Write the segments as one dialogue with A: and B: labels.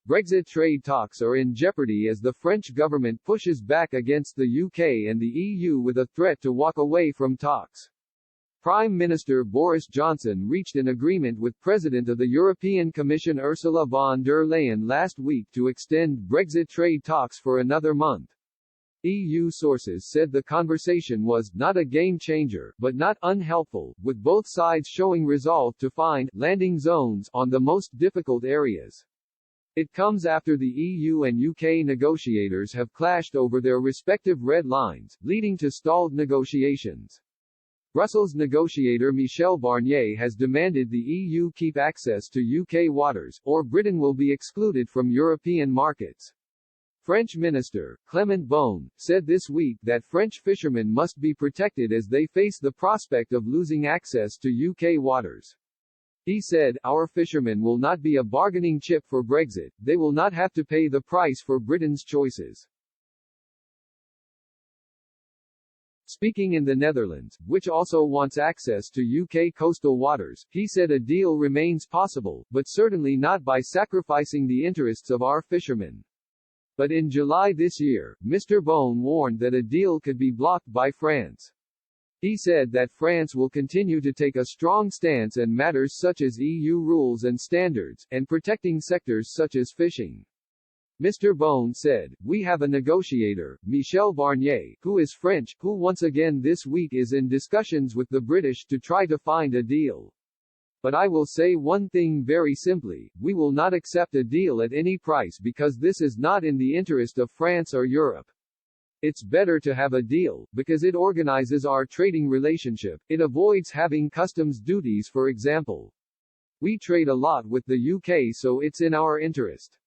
A: Brexit trade talks are in jeopardy as the French government pushes back against the UK and the EU with a threat to walk away from talks. Prime Minister Boris Johnson reached an agreement with President of the European Commission Ursula von der Leyen last week to extend Brexit trade talks for another month. EU sources said the conversation was not a game changer, but not unhelpful, with both sides showing resolve to find landing zones on the most difficult areas. It comes after the EU and UK negotiators have clashed over their respective red lines, leading to stalled negotiations. Brussels negotiator Michel Barnier has demanded the EU keep access to UK waters, or Britain will be excluded from European markets. French Minister, Clément Beaune, said this week that French fishermen must be protected as they face the prospect of losing access to UK waters. He said, "Our fishermen will not be a bargaining chip for Brexit, they will not have to pay the price for Britain's choices." Speaking in the Netherlands, which also wants access to UK coastal waters, he said a deal remains possible, but certainly not by sacrificing the interests of our fishermen. But in July this year, Mr. Beaune warned that a deal could be blocked by France. He said that France will continue to take a strong stance on matters such as EU rules and standards, and protecting sectors such as fishing. Mr. Beaune said, "We have a negotiator, Michel Barnier, who is French, who once again this week is in discussions with the British to try to find a deal. But I will say one thing very simply, we will not accept a deal at any price because this is not in the interest of France or Europe. It's better to have a deal, because it organizes our trading relationship, it avoids having customs duties for example. We trade a lot with the UK so it's in our interest.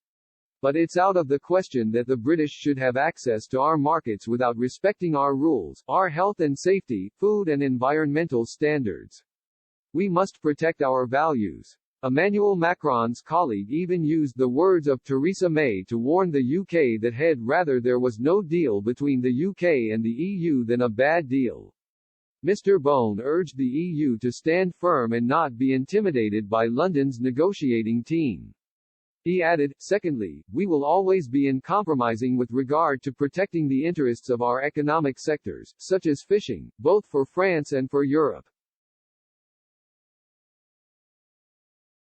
A: But it's out of the question that the British should have access to our markets without respecting our rules, our health and safety, food and environmental standards. We must protect our values." Emmanuel Macron's colleague even used the words of Theresa May to warn the UK that had rather there was no deal between the UK and the EU than a bad deal. Mr. Beaune urged the EU to stand firm and not be intimidated by London's negotiating team. He added, "Secondly, we will always be uncompromising with regard to protecting the interests of our economic sectors, such as fishing, both for France and for Europe.